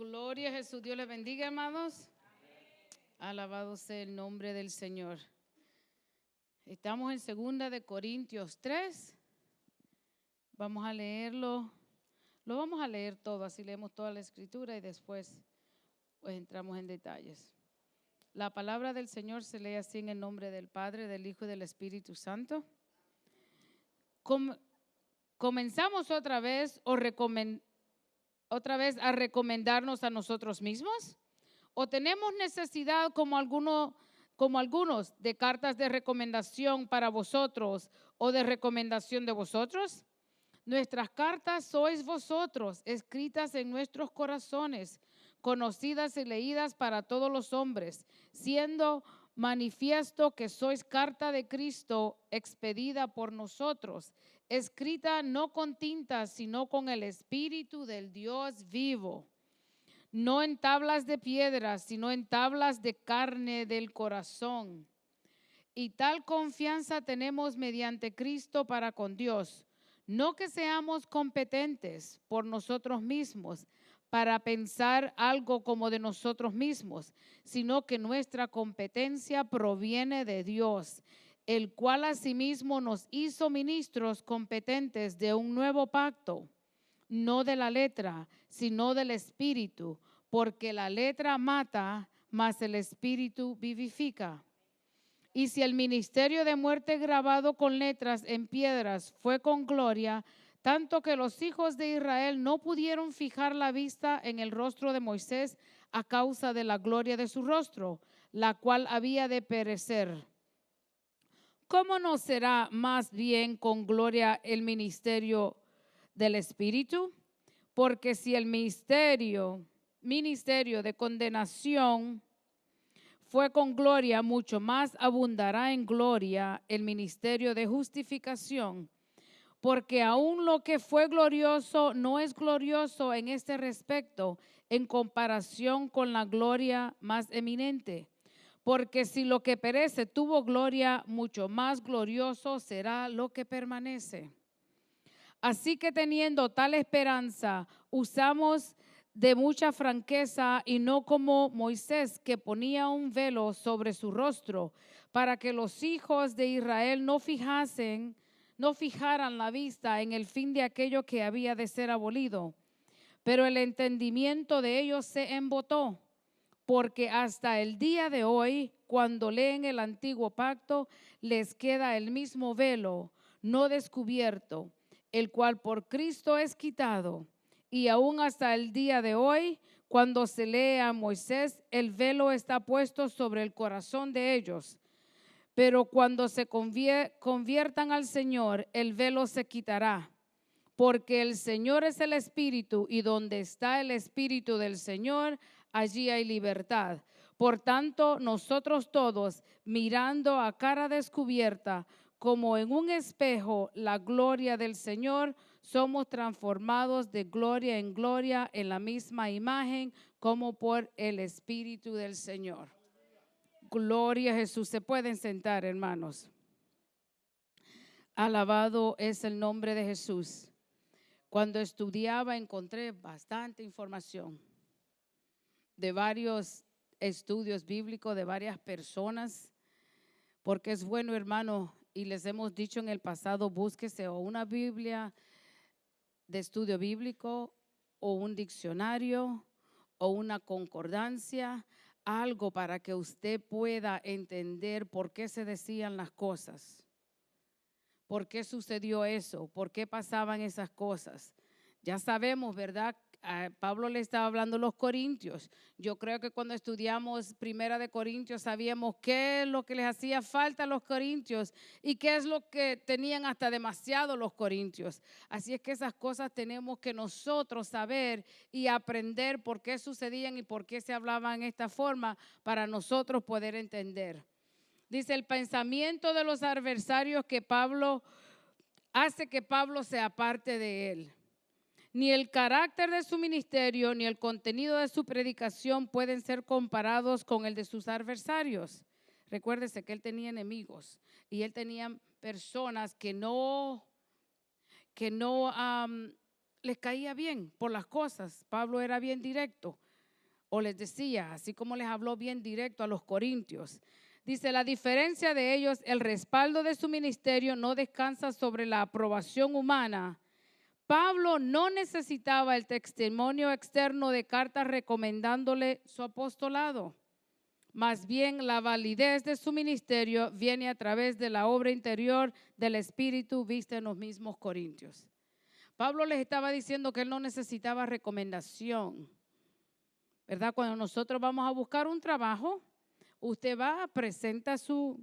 Gloria a Jesús. Dios les bendiga, hermanos. Alabado sea el nombre del Señor. Estamos en 2 Corintios 3. Vamos a leerlo. Lo vamos a leer todo, así leemos toda la escritura y después pues entramos en detalles. La palabra del Señor se lee así en el nombre del Padre, del Hijo y del Espíritu Santo. Comenzamos otra vez a recomendarnos a nosotros mismos, o tenemos necesidad como algunos de cartas de recomendación para vosotros o de recomendación de vosotros. Nuestras cartas sois vosotros, escritas en nuestros corazones, conocidas y leídas para todos los hombres, siendo manifiesto que sois carta de Cristo expedida por nosotros, escrita no con tinta, sino con el Espíritu del Dios vivo, no en tablas de piedra, sino en tablas de carne del corazón. Y tal confianza tenemos mediante Cristo para con Dios. No que seamos competentes por nosotros mismos para pensar algo como de nosotros mismos, sino que nuestra competencia proviene de Dios, el cual asimismo nos hizo ministros competentes de un nuevo pacto, no de la letra, sino del Espíritu, porque la letra mata, mas el Espíritu vivifica. Y si el ministerio de muerte grabado con letras en piedras fue con gloria, tanto que los hijos de Israel no pudieron fijar la vista en el rostro de Moisés a causa de la gloria de su rostro, la cual había de perecer. ¿Cómo no será más bien con gloria el ministerio del Espíritu? Porque si el ministerio de condenación fue con gloria, mucho más abundará en gloria el ministerio de justificación, porque aún lo que fue glorioso no es glorioso en este respecto en comparación con la gloria más eminente. Porque si lo que perece tuvo gloria, mucho más glorioso será lo que permanece. Así que teniendo tal esperanza, usamos de mucha franqueza y no como Moisés, que ponía un velo sobre su rostro, para que los hijos de Israel no fijaran la vista en el fin de aquello que había de ser abolido. Pero el entendimiento de ellos se embotó, porque hasta el día de hoy, cuando leen el antiguo pacto, les queda el mismo velo, no descubierto, el cual por Cristo es quitado. Y aún hasta el día de hoy, cuando se lee a Moisés, el velo está puesto sobre el corazón de ellos. Pero cuando se conviertan al Señor, el velo se quitará. Porque el Señor es el Espíritu, y donde está el Espíritu del Señor, allí hay libertad. Por tanto, nosotros todos, mirando a cara descubierta, como en un espejo, la gloria del Señor, somos transformados de gloria en gloria en la misma imagen, como por el Espíritu del Señor. Gloria a Jesús. Se pueden sentar, hermanos. Alabado es el nombre de Jesús. Cuando estudiaba encontré bastante información de varios estudios bíblicos, de varias personas, porque es bueno, hermano, y les hemos dicho en el pasado, búsquese o una Biblia de estudio bíblico o un diccionario o una concordancia, algo para que usted pueda entender por qué se decían las cosas. ¿Por qué sucedió eso? ¿Por qué pasaban esas cosas? Ya sabemos, ¿verdad? Pablo le estaba hablando a los corintios. Yo creo que cuando estudiamos 1 Corintios sabíamos qué es lo que les hacía falta a los corintios y qué es lo que tenían hasta demasiado los corintios. Así es que esas cosas tenemos que nosotros saber y aprender por qué sucedían y por qué se hablaban de esta forma para nosotros poder entender. Dice, el pensamiento de los adversarios que Pablo hace que Pablo se aparte de él. Ni el carácter de su ministerio ni el contenido de su predicación pueden ser comparados con el de sus adversarios. Recuérdese que él tenía enemigos y él tenía personas que no les caía bien por las cosas. Pablo era bien directo. o les decía, así como les habló bien directo a los corintios. Dice, la diferencia de ellos, el respaldo de su ministerio no descansa sobre la aprobación humana. Pablo no necesitaba el testimonio externo de cartas recomendándole su apostolado. Más bien, la validez de su ministerio viene a través de la obra interior del Espíritu vista en los mismos corintios. Pablo les estaba diciendo que él no necesitaba recomendación, ¿verdad? Cuando nosotros vamos a buscar un trabajo, usted va, presenta su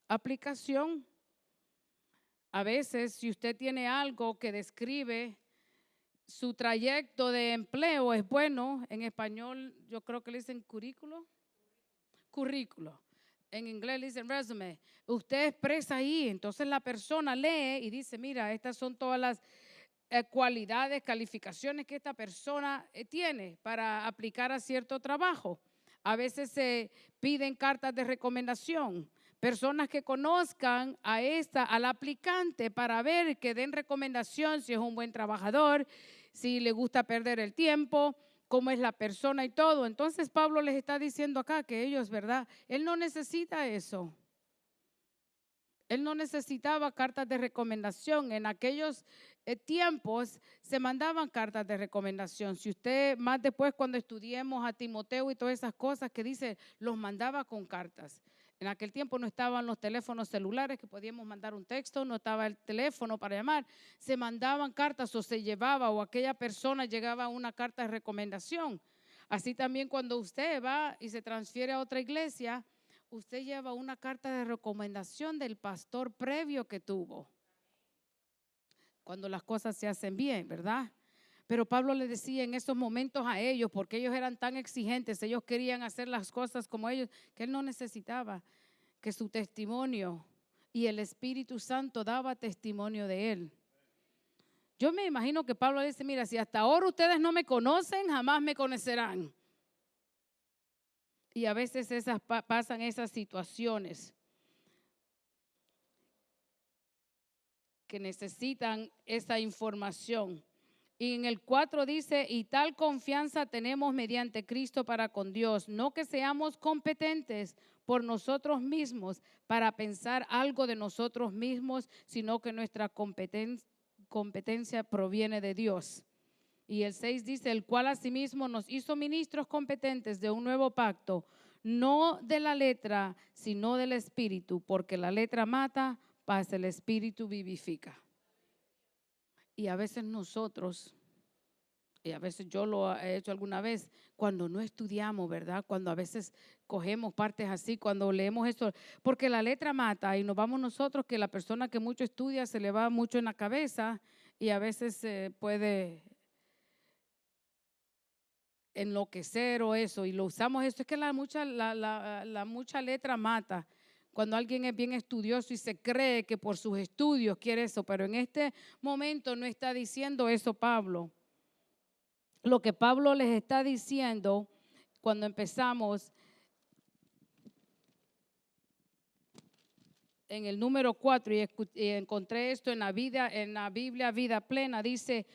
aplicación. A veces, si usted tiene algo que describe su trayecto de empleo, es bueno. En español, yo creo que le dicen currículo. En inglés le dicen resume. Usted expresa ahí, entonces la persona lee y dice, mira, estas son todas las cualidades, calificaciones que esta persona tiene para aplicar a cierto trabajo. A veces se piden cartas de recomendación, personas que conozcan al aplicante para ver, que den recomendación si es un buen trabajador, si le gusta perder el tiempo, cómo es la persona y todo. Entonces Pablo les está diciendo acá que ellos, ¿verdad? Él no necesita eso. Él no necesitaba cartas de recomendación. En aquellos tiempos se mandaban cartas de recomendación. Si usted más después cuando estudiemos a Timoteo y todas esas cosas que dice, los mandaba con cartas. En aquel tiempo no estaban los teléfonos celulares que podíamos mandar un texto, no estaba el teléfono para llamar. Se mandaban cartas o se llevaba o aquella persona llegaba a una carta de recomendación. Así también cuando usted va y se transfiere a otra iglesia, usted lleva una carta de recomendación del pastor previo que tuvo. Cuando las cosas se hacen bien, ¿verdad? Pero Pablo le decía en esos momentos a ellos, porque ellos eran tan exigentes, ellos querían hacer las cosas como ellos, que él no necesitaba que su testimonio y el Espíritu Santo daba testimonio de él. Yo me imagino que Pablo dice, mira, si hasta ahora ustedes no me conocen, jamás me conocerán. Y a veces pasan esas situaciones que necesitan esa información. Y en el 4 dice, y tal confianza tenemos mediante Cristo para con Dios, no que seamos competentes por nosotros mismos para pensar algo de nosotros mismos, sino que nuestra competencia proviene de Dios. Y el 6 dice, el cual asimismo nos hizo ministros competentes de un nuevo pacto, no de la letra, sino del Espíritu, porque la letra mata, mas el Espíritu vivifica. Y a veces nosotros, y a veces yo lo he hecho alguna vez, cuando no estudiamos, ¿verdad? Cuando a veces cogemos partes así, cuando leemos esto, porque la letra mata y nos vamos nosotros, que la persona que mucho estudia se le va mucho en la cabeza y a veces se puede enloquecer o eso, y lo usamos esto, es que la mucha letra mata. Cuando alguien es bien estudioso y se cree que por sus estudios quiere eso, pero en este momento no está diciendo eso Pablo. Lo que Pablo les está diciendo cuando empezamos en el número 4 y encontré esto en la Biblia Vida Plena, dice,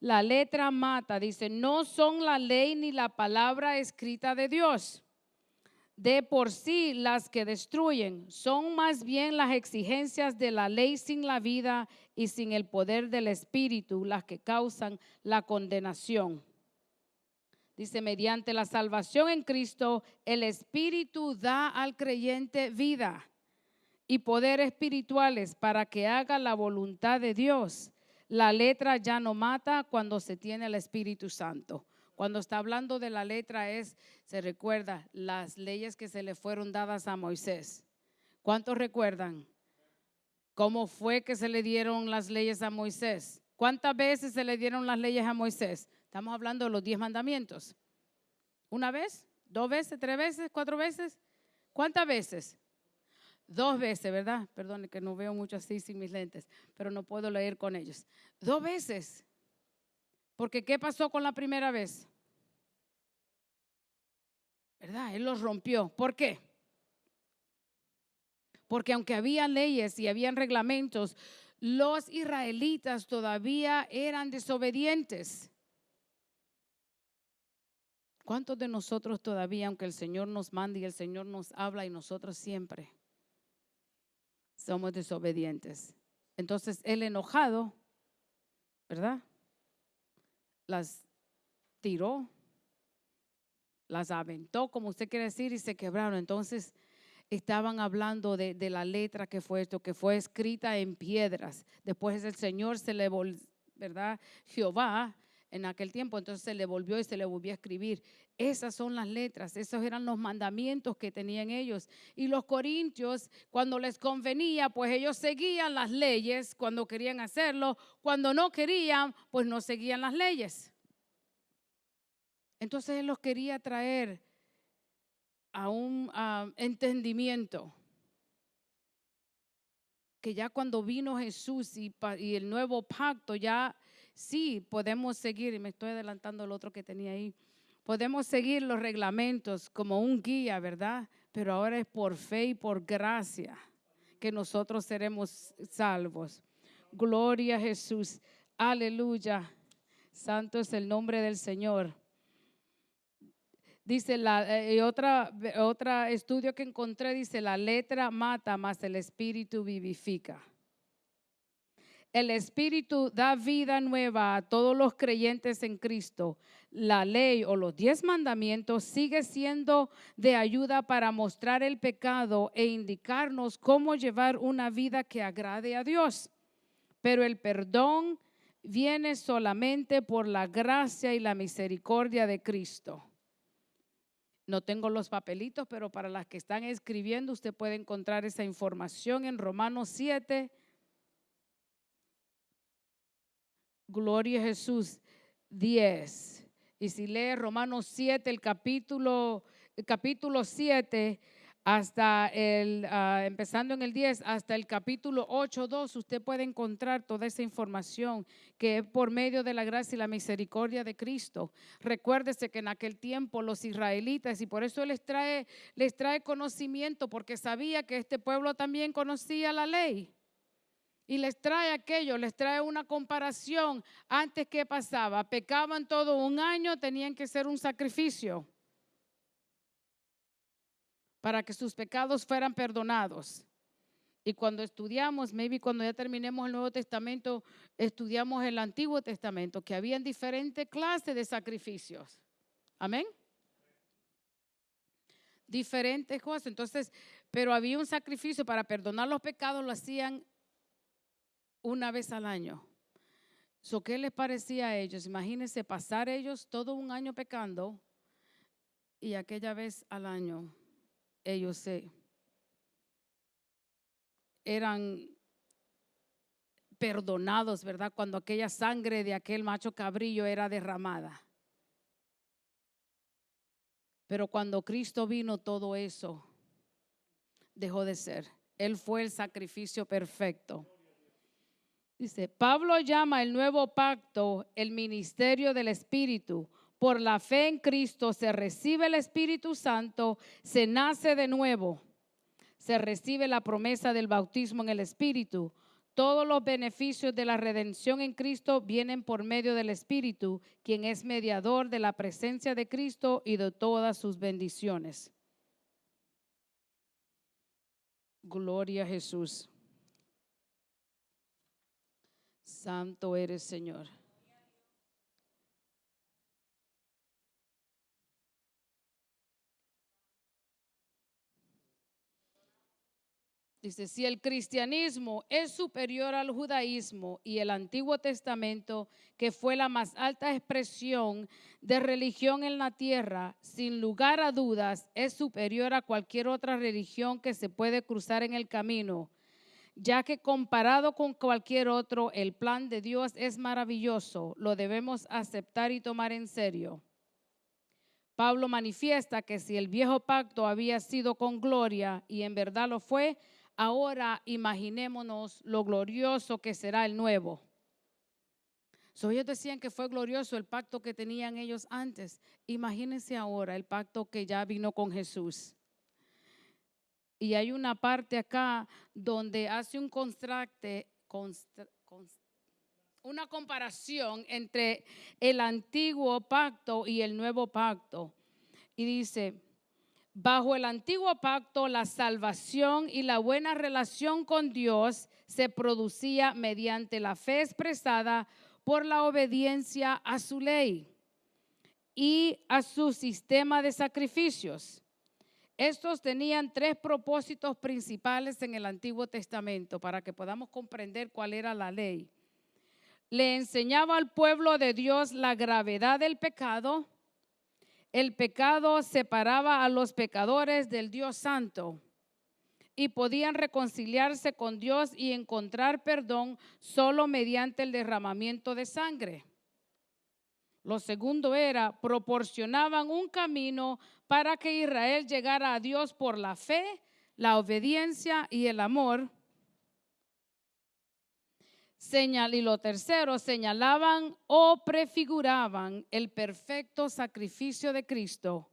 la letra mata, dice, no son la ley ni la palabra escrita de Dios de por sí las que destruyen, son más bien las exigencias de la ley sin la vida y sin el poder del Espíritu las que causan la condenación. Dice, mediante la salvación en Cristo, el Espíritu da al creyente vida y poder espirituales para que haga la voluntad de Dios. La letra ya no mata cuando se tiene el Espíritu Santo. Cuando está hablando de la letra se recuerda las leyes que se le fueron dadas a Moisés. ¿Cuántos recuerdan? ¿Cómo fue que se le dieron las leyes a Moisés? ¿Cuántas veces se le dieron las leyes a Moisés? Estamos hablando de los 10 mandamientos. ¿Una vez? ¿2 veces? ¿3 veces? ¿4 veces? ¿Cuántas veces? 2 veces, ¿verdad? Perdón, que no veo mucho así sin mis lentes, pero no puedo leer con ellos. 2 veces. Porque ¿qué pasó con la primera vez? ¿Verdad? Él los rompió. ¿Por qué? Porque aunque había leyes y habían reglamentos, los israelitas todavía eran desobedientes. ¿Cuántos de nosotros todavía, aunque el Señor nos manda y el Señor nos habla y nosotros siempre somos desobedientes? Entonces, el enojado, ¿verdad? Las tiró, las aventó, como usted quiere decir, y se quebraron. Entonces, estaban hablando de la letra que fue esto, que fue escrita en piedras. Después el Señor se le volvió, ¿verdad? Jehová en aquel tiempo, entonces se le volvió y se le volvió a escribir. Esas son las letras, esos eran los mandamientos que tenían ellos. Y los corintios, cuando les convenía, pues ellos seguían las leyes cuando querían hacerlo. Cuando no querían, pues no seguían las leyes. Entonces él los quería traer a un entendimiento. Que ya cuando vino Jesús y el nuevo pacto, ya sí podemos seguir, y me estoy adelantando el otro que tenía ahí, podemos seguir los reglamentos como un guía, ¿verdad? Pero ahora es por fe y por gracia que nosotros seremos salvos. Gloria a Jesús, aleluya, santo es el nombre del Señor. Dice otra estudio que encontré, dice la letra mata, mas el espíritu vivifica. El Espíritu da vida nueva a todos los creyentes en Cristo. La ley o los 10 mandamientos sigue siendo de ayuda para mostrar el pecado e indicarnos cómo llevar una vida que agrade a Dios. Pero el perdón viene solamente por la gracia y la misericordia de Cristo. No tengo los papelitos, pero para las que están escribiendo, usted puede encontrar esa información en Romanos 7. Gloria a Jesús, 10. Y si lee Romanos 7, el capítulo 7, hasta empezando en el 10, hasta el capítulo 8, 2, usted puede encontrar toda esa información que es por medio de la gracia y la misericordia de Cristo. Recuérdese que en aquel tiempo los israelitas, y por eso les trae conocimiento, porque sabía que este pueblo también conocía la ley. Y les trae aquello, les trae una comparación. Antes, ¿qué pasaba? Pecaban todo un año, tenían que hacer un sacrificio para que sus pecados fueran perdonados. Y cuando estudiamos, maybe cuando ya terminemos el Nuevo Testamento, estudiamos el Antiguo Testamento, que habían diferentes clases de sacrificios. Amén. Diferentes cosas. Entonces, pero había un sacrificio para perdonar los pecados, lo hacían una vez al año. ¿Qué les parecía a ellos? Imagínense pasar ellos todo un año pecando y aquella vez al año ellos eran perdonados, ¿verdad? Cuando aquella sangre de aquel macho cabrillo era derramada. Pero cuando Cristo vino, todo eso dejó de ser. Él fue el sacrificio perfecto. Dice, Pablo llama el nuevo pacto el ministerio del Espíritu. Por la fe en Cristo se recibe el Espíritu Santo, se nace de nuevo, se recibe la promesa del bautismo en el Espíritu. Todos los beneficios de la redención en Cristo vienen por medio del Espíritu, quien es mediador de la presencia de Cristo y de todas sus bendiciones. Gloria a Jesús. Santo eres, Señor. Dice, si el cristianismo es superior al judaísmo y el Antiguo Testamento, que fue la más alta expresión de religión en la tierra, sin lugar a dudas es superior a cualquier otra religión que se puede cruzar en el camino, ya que comparado con cualquier otro, el plan de Dios es maravilloso, lo debemos aceptar y tomar en serio. Pablo manifiesta que si el viejo pacto había sido con gloria y en verdad lo fue, ahora imaginémonos lo glorioso que será el nuevo. Ellos decían que fue glorioso el pacto que tenían ellos antes. Imagínense ahora el pacto que ya vino con Jesús. Y hay una parte acá donde hace un contraste, una comparación entre el antiguo pacto y el nuevo pacto. Y dice, bajo el antiguo pacto, la salvación y la buena relación con Dios se producía mediante la fe expresada por la obediencia a su ley y a su sistema de sacrificios. Estos tenían tres propósitos principales en el Antiguo Testamento para que podamos comprender cuál era la ley. Le enseñaba al pueblo de Dios la gravedad del pecado. El pecado separaba a los pecadores del Dios Santo y podían reconciliarse con Dios y encontrar perdón solo mediante el derramamiento de sangre. Lo segundo era, proporcionaban un camino para que Israel llegara a Dios por la fe, la obediencia y el amor. Y lo tercero, señalaban o prefiguraban el perfecto sacrificio de Cristo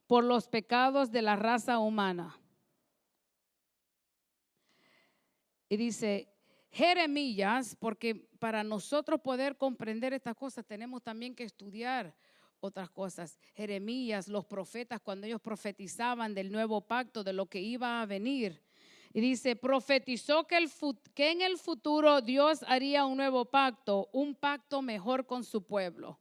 por los pecados de la raza humana. Y dice Jeremías, porque para nosotros poder comprender estas cosas tenemos también que estudiar otras cosas. Jeremías, los profetas, cuando ellos profetizaban del nuevo pacto, de lo que iba a venir. Y dice, profetizó que en el futuro Dios haría un nuevo pacto, un pacto mejor con su pueblo.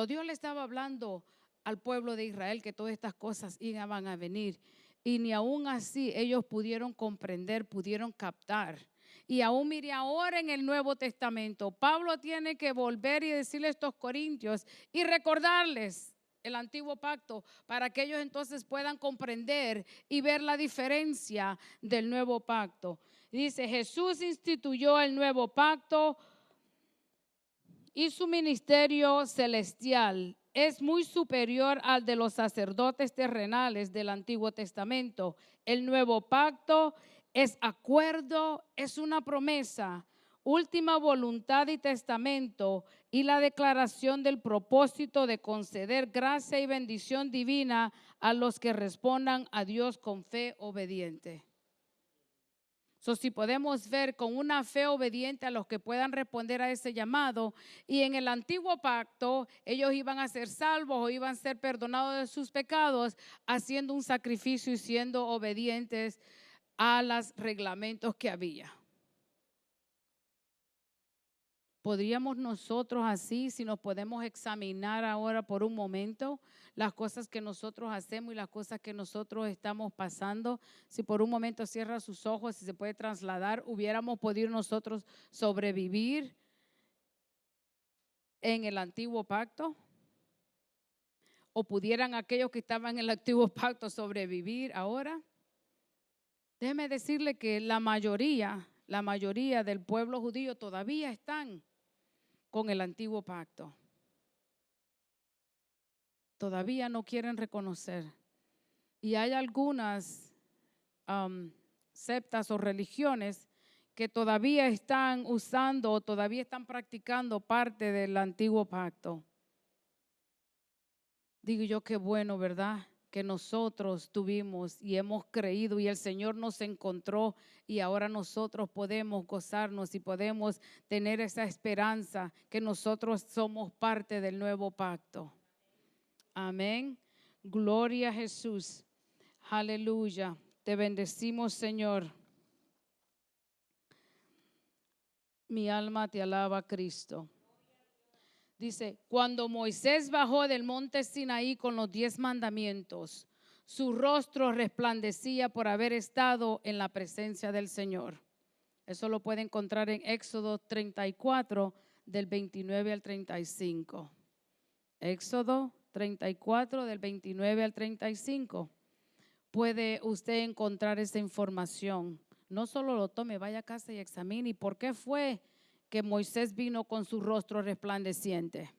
Dios le estaba hablando al pueblo de Israel que todas estas cosas iban a venir. Y ni aún así ellos pudieron comprender, pudieron captar. Y aún mire ahora en el Nuevo Testamento, Pablo tiene que volver y decirle a estos corintios y recordarles el antiguo pacto para que ellos entonces puedan comprender y ver la diferencia del nuevo pacto. Dice, Jesús instituyó el nuevo pacto y su ministerio celestial es muy superior al de los sacerdotes terrenales del Antiguo Testamento. El nuevo pacto es acuerdo, es una promesa, última voluntad y testamento y la declaración del propósito de conceder gracia y bendición divina a los que respondan a Dios con fe obediente. Si podemos ver con una fe obediente a los que puedan responder a ese llamado, y en el antiguo pacto ellos iban a ser salvos o iban a ser perdonados de sus pecados haciendo un sacrificio y siendo obedientes a los reglamentos que había. ¿Podríamos nosotros así, si nos podemos examinar ahora por un momento las cosas que nosotros hacemos y las cosas que nosotros estamos pasando? Si por un momento cierra sus ojos, si se puede trasladar, ¿hubiéramos podido nosotros sobrevivir en el antiguo pacto? ¿O pudieran aquellos que estaban en el antiguo pacto sobrevivir ahora? Déjeme decirle que la mayoría del pueblo judío todavía están con el antiguo pacto. Todavía no quieren reconocer. Y hay algunas sectas o religiones que todavía están usando o todavía están practicando parte del antiguo pacto. Digo yo, qué bueno, ¿verdad? Que nosotros tuvimos y hemos creído y el Señor nos encontró y ahora nosotros podemos gozarnos y podemos tener esa esperanza que nosotros somos parte del nuevo pacto. Amén. Gloria a Jesús. Aleluya. Te bendecimos, Señor. Mi alma te alaba, Cristo. Dice, cuando Moisés bajó del monte Sinaí con los 10 mandamientos, su rostro resplandecía por haber estado en la presencia del Señor. Eso lo puede encontrar en Éxodo 34, del 29 al 35. Éxodo 34, del 29 al 35. Puede usted encontrar esa información. No solo lo tome, vaya a casa y examine. ¿Y por qué fue que Moisés vino con su rostro resplandeciente?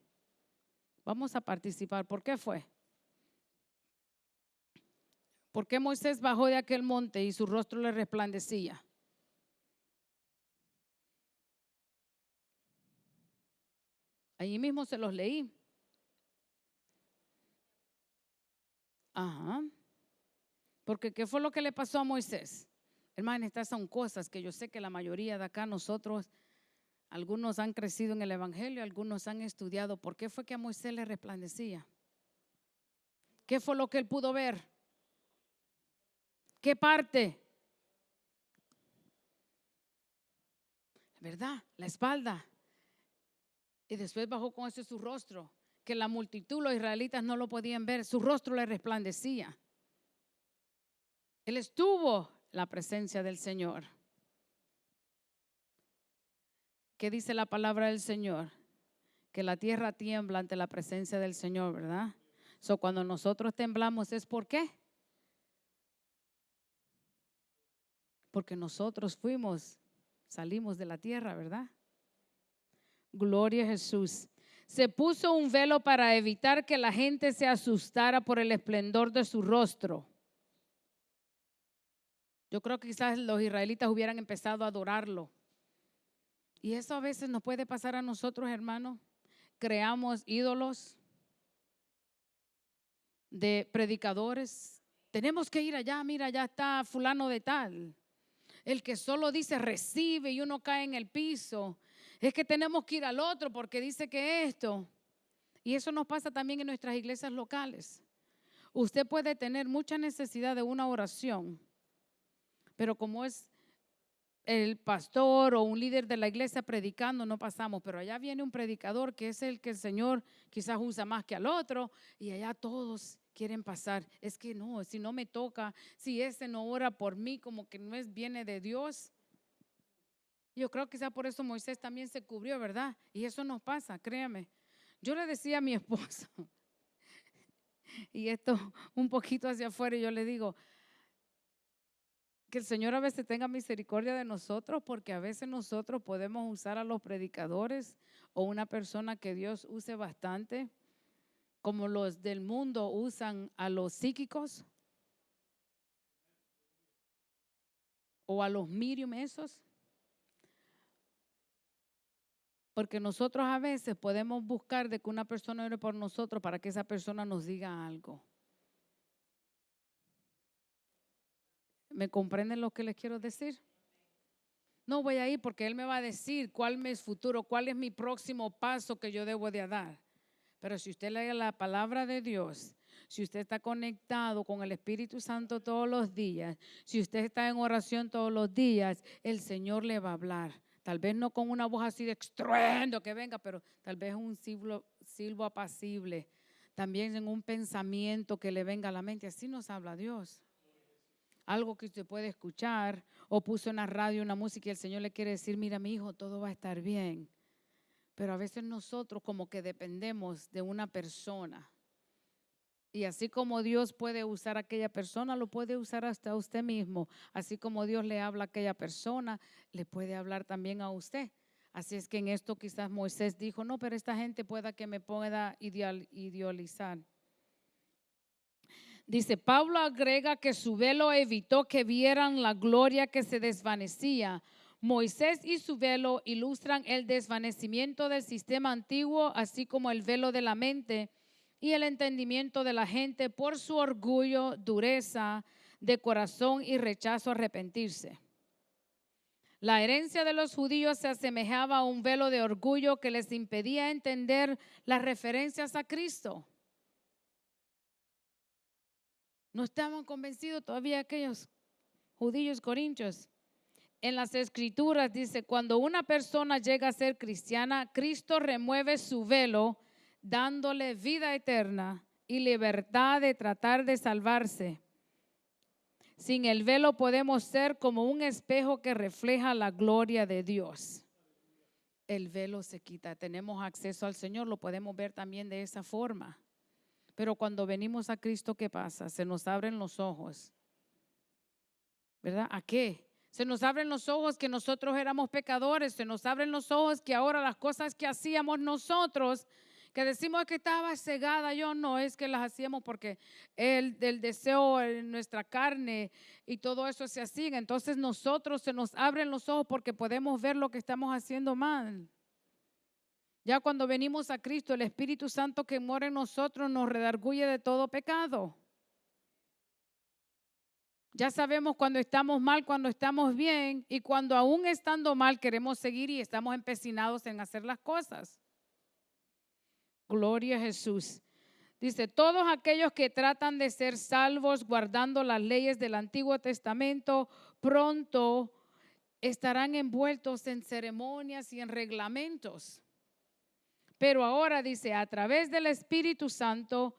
Vamos a participar. ¿Por qué fue? ¿Por qué Moisés bajó de aquel monte y su rostro le resplandecía? Allí mismo se los leí. Ajá. Porque ¿qué fue lo que le pasó a Moisés? Hermano, estas son cosas que yo sé que la mayoría de acá nosotros, algunos han crecido en el Evangelio, algunos han estudiado. ¿Por qué fue que a Moisés le resplandecía? ¿Qué fue lo que él pudo ver? ¿Qué parte? ¿Verdad? La espalda. Y después bajó con eso su rostro, que la multitud, los israelitas no lo podían ver. Su rostro le resplandecía. Él estuvo en la presencia del Señor. ¿Qué dice la palabra del Señor? Que la tierra tiembla ante la presencia del Señor, ¿verdad? So, cuando nosotros temblamos, ¿es por qué? Porque nosotros salimos de la tierra, ¿verdad? Gloria a Jesús. Se puso un velo para evitar que la gente se asustara por el esplendor de su rostro. Yo creo que quizás los israelitas hubieran empezado a adorarlo. Y eso a veces nos puede pasar a nosotros, hermanos. Creamos ídolos de predicadores. Tenemos que ir allá, mira, allá está fulano de tal. El que solo dice recibe y uno cae en el piso. Es que tenemos que ir al otro porque dice que esto. Y eso nos pasa también en nuestras iglesias locales. Usted puede tener mucha necesidad de una oración, pero como es el pastor o un líder de la iglesia predicando, no pasamos. Pero allá viene un predicador que es el que el Señor quizás usa más que al otro, y allá todos quieren pasar. Es que no, si no me toca, si ese no ora por mí, como que no viene de Dios. Yo creo que quizás por eso Moisés también se cubrió, ¿verdad? Y eso nos pasa, créame. Yo le decía a mi esposo, y esto un poquito hacia afuera, y yo le digo, que el Señor a veces tenga misericordia de nosotros, porque a veces nosotros podemos usar a los predicadores o una persona que Dios use bastante, como los del mundo usan a los psíquicos o a los medium esos. Porque nosotros a veces podemos buscar de que una persona ore por nosotros para que esa persona nos diga algo. ¿Me comprenden lo que les quiero decir? No voy a ir porque él me va a decir cuál es mi futuro, cuál es mi próximo paso que yo debo de dar. Pero si usted lee la palabra de Dios, si usted está conectado con el Espíritu Santo todos los días, si usted está en oración todos los días, el Señor le va a hablar. Tal vez no con una voz así de estruendo que venga, pero tal vez un silbo apacible. También en un pensamiento que le venga a la mente. Así nos habla Dios. Algo que usted puede escuchar, o puso en la radio una música y el Señor le quiere decir, mira mi hijo, todo va a estar bien. Pero a veces nosotros como que dependemos de una persona. Y así como Dios puede usar a aquella persona, lo puede usar hasta usted mismo. Así como Dios le habla a aquella persona, le puede hablar también a usted. Así es que en esto quizás Moisés dijo, no, pero esta gente pueda que me pueda idealizar. Dice, Pablo agrega que su velo evitó que vieran la gloria que se desvanecía. Moisés y su velo ilustran el desvanecimiento del sistema antiguo, así como el velo de la mente y el entendimiento de la gente por su orgullo, dureza de corazón y rechazo a arrepentirse. La herencia de los judíos se asemejaba a un velo de orgullo que les impedía entender las referencias a Cristo. No estaban convencidos todavía aquellos judíos corintios. En las escrituras dice, cuando una persona llega a ser cristiana, Cristo remueve su velo, dándole vida eterna y libertad de tratar de salvarse. Sin el velo podemos ser como un espejo que refleja la gloria de Dios. El velo se quita, tenemos acceso al Señor, lo podemos ver también de esa forma. Pero cuando venimos a Cristo, ¿qué pasa? Se nos abren los ojos. ¿Verdad? ¿A qué? Se nos abren los ojos que nosotros éramos pecadores. Se nos abren los ojos que ahora las cosas que hacíamos nosotros, que decimos que estaba cegada, yo no, es que las hacíamos porque el deseo en nuestra carne y todo eso se hacía. Entonces nosotros se nos abren los ojos porque podemos ver lo que estamos haciendo mal. Ya cuando venimos a Cristo, el Espíritu Santo que mora en nosotros nos redarguye de todo pecado. Ya sabemos cuando estamos mal, cuando estamos bien, y cuando aún estando mal queremos seguir y estamos empecinados en hacer las cosas. Gloria a Jesús. Dice, todos aquellos que tratan de ser salvos guardando las leyes del Antiguo Testamento, pronto estarán envueltos en ceremonias y en reglamentos. Pero ahora dice, a través del Espíritu Santo,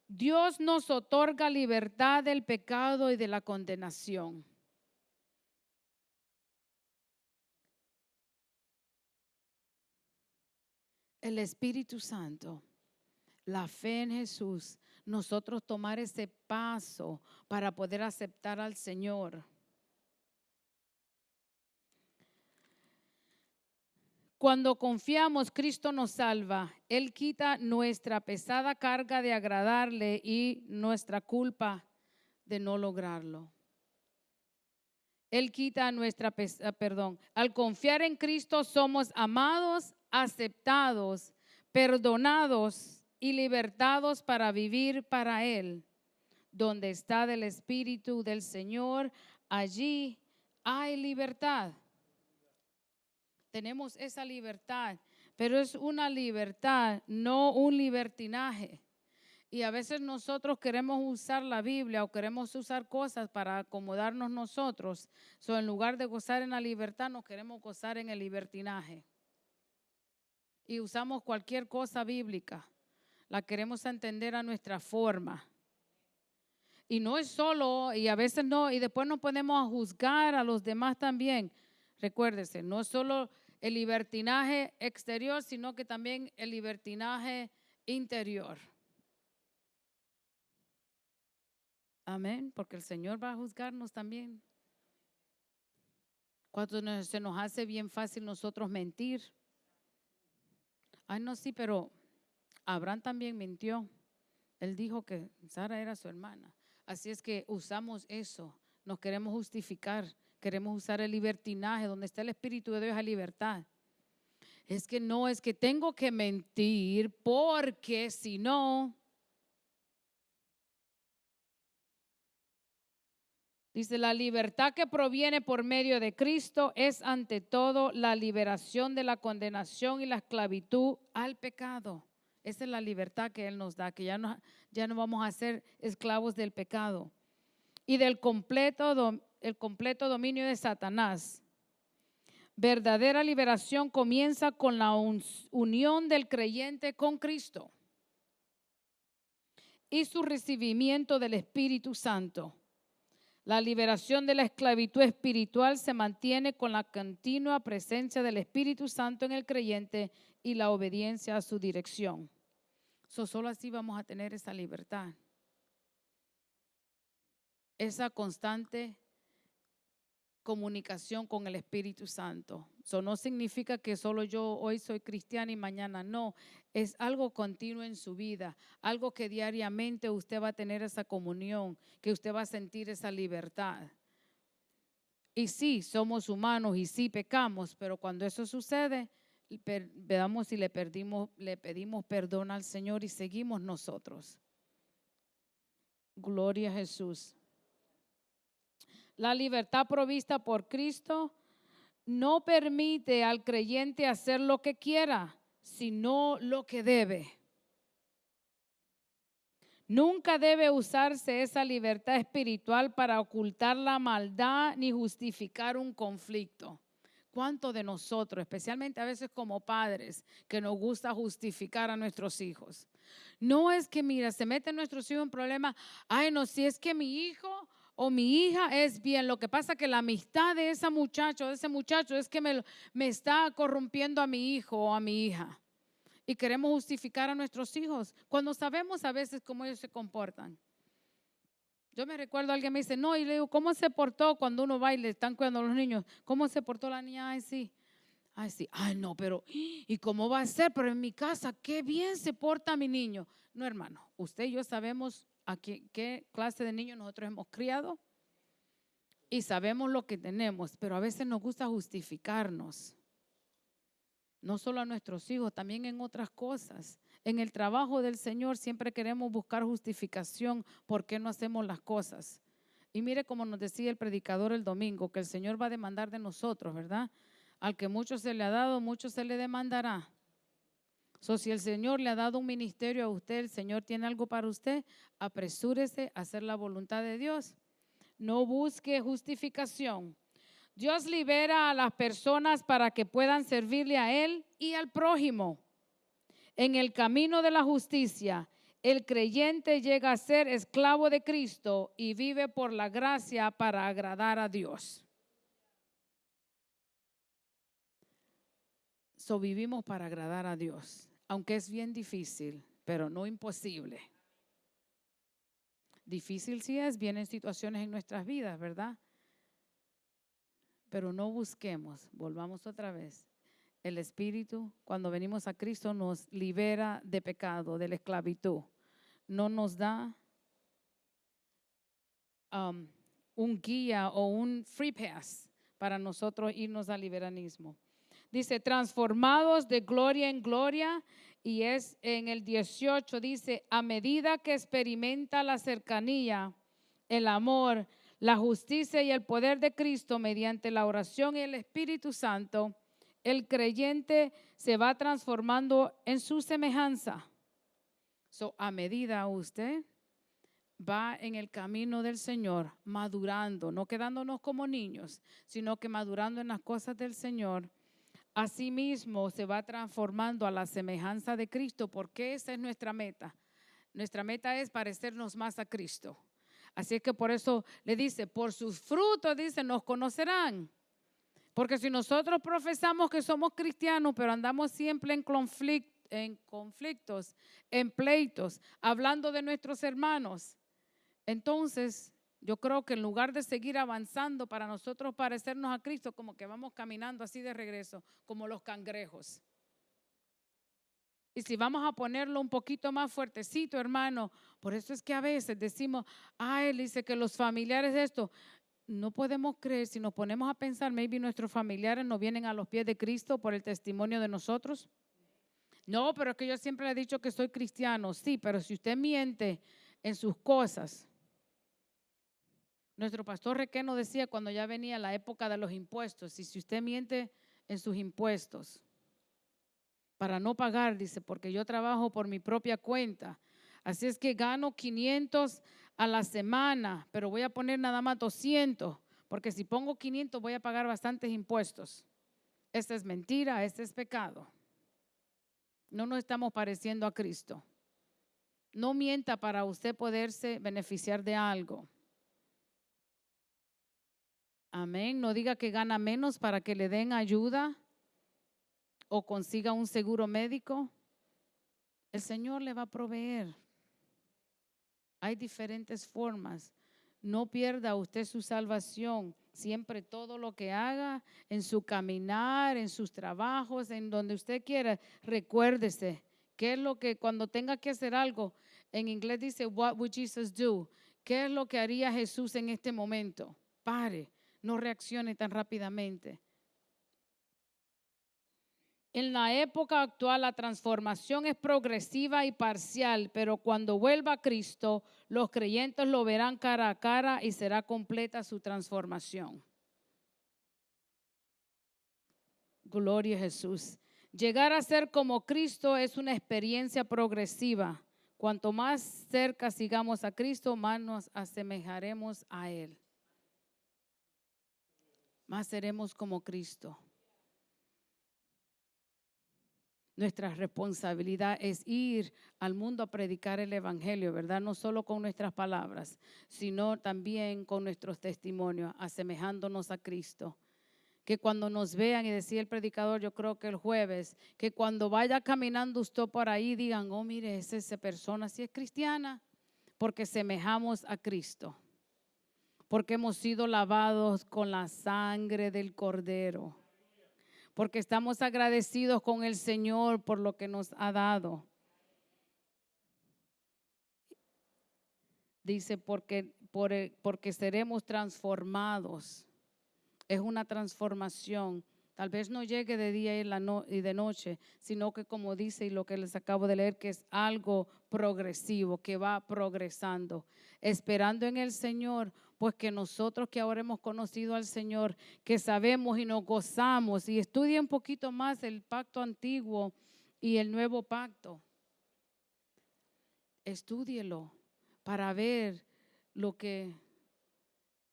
Dios nos otorga libertad del pecado y de la condenación. El Espíritu Santo, la fe en Jesús, nosotros tomar ese paso para poder aceptar al Señor. Cuando confiamos, Cristo nos salva. Él quita nuestra pesada carga de agradarle y nuestra culpa de no lograrlo. Él quita nuestra perdón. Al confiar en Cristo somos amados, aceptados, perdonados y libertados para vivir para Él. Donde está el Espíritu del Señor, allí hay libertad. Tenemos esa libertad, pero es una libertad, no un libertinaje. Y a veces nosotros queremos usar la Biblia o queremos usar cosas para acomodarnos nosotros. En lugar de gozar en la libertad, nos queremos gozar en el libertinaje. Y usamos cualquier cosa bíblica. La queremos entender a nuestra forma. Y no es solo, y a veces no, y después nos ponemos a juzgar a los demás también. Recuérdese, no es solo el libertinaje exterior, sino que también el libertinaje interior. Amén, porque el Señor va a juzgarnos también. Cuando se nos hace bien fácil nosotros mentir. Ay, no, sí, pero Abraham también mintió. Él dijo que Sara era su hermana. Así es que usamos eso. Nos queremos justificar. Queremos usar el libertinaje. Donde está el Espíritu de Dios hay libertad. Es que no, es que tengo que mentir porque si no. Dice, la libertad que proviene por medio de Cristo es ante todo la liberación de la condenación y la esclavitud al pecado. Esa es la libertad que Él nos da, que ya no vamos a ser esclavos del pecado y del completo dominio de Satanás. Verdadera liberación comienza con la unión del creyente con Cristo y su recibimiento del Espíritu Santo. La liberación de la esclavitud espiritual se mantiene con la continua presencia del Espíritu Santo en el creyente y la obediencia a su dirección. Solo así vamos a tener esa libertad. Esa constante comunicación con el Espíritu Santo. Eso no significa que solo yo hoy soy cristiana y mañana no. Es algo continuo en su vida, algo que diariamente usted va a tener esa comunión, que usted va a sentir esa libertad. Y sí, somos humanos y sí pecamos, pero cuando eso sucede, veamos si le pedimos perdón al Señor y seguimos nosotros. Gloria a Jesús. La libertad provista por Cristo no permite al creyente hacer lo que quiera, sino lo que debe. Nunca debe usarse esa libertad espiritual para ocultar la maldad ni justificar un conflicto. ¿Cuántos de nosotros, especialmente a veces como padres, que nos gusta justificar a nuestros hijos? No es que, mira, se meten nuestros hijos en problemas. Ay, no, si es que mi hijo o mi hija es bien. Lo que pasa es que la amistad de ese muchacho es que me está corrompiendo a mi hijo o a mi hija. Y queremos justificar a nuestros hijos cuando sabemos a veces cómo ellos se comportan. Yo me recuerdo, alguien me dice, no, y le digo, ¿cómo se portó cuando uno va y le están cuidando a los niños? ¿Cómo se portó la niña? Ay, sí. Ay, sí. Ay, no, pero ¿y cómo va a ser? Pero en mi casa, qué bien se porta mi niño. No, hermano, usted y yo sabemos a qué clase de niños nosotros hemos criado y sabemos lo que tenemos, pero a veces nos gusta justificarnos. No solo a nuestros hijos, también en otras cosas. En el trabajo del Señor siempre queremos buscar justificación por qué no hacemos las cosas. Y mire como nos decía el predicador el domingo, que el Señor va a demandar de nosotros, ¿verdad? Al que mucho se le ha dado, mucho se le demandará. So, si el Señor le ha dado un ministerio a usted, el Señor tiene algo para usted, apresúrese a hacer la voluntad de Dios. No busque justificación. Dios libera a las personas para que puedan servirle a Él y al prójimo. En el camino de la justicia, el creyente llega a ser esclavo de Cristo y vive por la gracia para agradar a Dios. So, vivimos para agradar a Dios, aunque es bien difícil, pero no imposible. Difícil sí es, vienen situaciones en nuestras vidas, ¿verdad? Pero no busquemos, volvamos otra vez. El Espíritu, cuando venimos a Cristo, nos libera de pecado, de la esclavitud. No nos da un guía o un free pass para nosotros irnos al liberanismo. Dice, transformados de gloria en gloria, y es en el 18, dice, a medida que experimenta la cercanía, el amor, la justicia y el poder de Cristo mediante la oración y el Espíritu Santo, el creyente se va transformando en su semejanza. So, a medida usted va en el camino del Señor, madurando, no quedándonos como niños, sino que madurando en las cosas del Señor, asimismo se va transformando a la semejanza de Cristo, porque esa es nuestra meta. Nuestra meta es parecernos más a Cristo. Así es que por eso le dice, por sus frutos, dice, nos conocerán. Porque si nosotros profesamos que somos cristianos, pero andamos siempre en conflictos, en pleitos, hablando de nuestros hermanos, entonces yo creo que en lugar de seguir avanzando para nosotros parecernos a Cristo, como que vamos caminando así de regreso, como los cangrejos. Y si vamos a ponerlo un poquito más fuertecito, hermano, por eso es que a veces decimos, él dice que los familiares de esto, no podemos creer, si nos ponemos a pensar, maybe nuestros familiares no vienen a los pies de Cristo por el testimonio de nosotros. No, pero es que yo siempre le he dicho que soy cristiano. Sí, pero si usted miente en sus cosas. Nuestro pastor Requeno decía cuando ya venía la época de los impuestos, y si usted miente en sus impuestos para no pagar, dice, porque yo trabajo por mi propia cuenta. Así es que gano 500 a la semana, pero voy a poner nada más 200, porque si pongo 500 voy a pagar bastantes impuestos. Esta es mentira, este es pecado. No nos estamos pareciendo a Cristo. No mienta para usted poderse beneficiar de algo. Amén. No diga que gana menos para que le den ayuda o consiga un seguro médico. El Señor le va a proveer. Hay diferentes formas. No pierda usted su salvación. Siempre todo lo que haga en su caminar, en sus trabajos, en donde usted quiera, recuérdese qué es lo que cuando tenga que hacer algo, en inglés dice, what would Jesus do? ¿Qué es lo que haría Jesús en este momento? Pare, no reaccione tan rápidamente. En la época actual la transformación es progresiva y parcial, pero cuando vuelva a Cristo, los creyentes lo verán cara a cara y será completa su transformación. Gloria a Jesús. Llegar a ser como Cristo es una experiencia progresiva. Cuanto más cerca sigamos a Cristo, más nos asemejaremos a Él. Más seremos como Cristo. Nuestra responsabilidad es ir al mundo a predicar el evangelio, ¿verdad? No solo con nuestras palabras, sino también con nuestros testimonios, asemejándonos a Cristo. Que cuando nos vean, y decía el predicador, yo creo que el jueves, que cuando vaya caminando usted por ahí digan, oh, mire, esa persona sí es cristiana, porque semejamos a Cristo, porque hemos sido lavados con la sangre del Cordero, porque estamos agradecidos con el Señor por lo que nos ha dado. Dice, porque seremos transformados. Es una transformación. Tal vez no llegue de día y de noche, sino que como dice y lo que les acabo de leer, que es algo progresivo, que va progresando. Esperando en el Señor, pues que nosotros que ahora hemos conocido al Señor, que sabemos y nos gozamos, y estudie un poquito más el pacto antiguo y el nuevo pacto. Estúdielo para ver lo que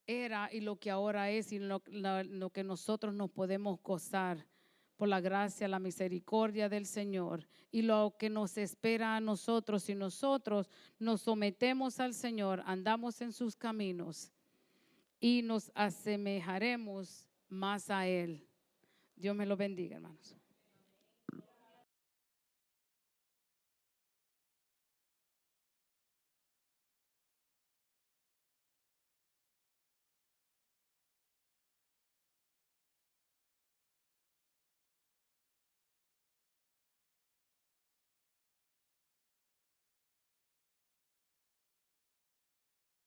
era y lo que ahora es y lo que nosotros nos podemos gozar por la gracia, la misericordia del Señor y lo que nos espera a nosotros si nosotros nos sometemos al Señor, andamos en sus caminos y nos asemejaremos más a Él. Dios me lo bendiga, hermanos.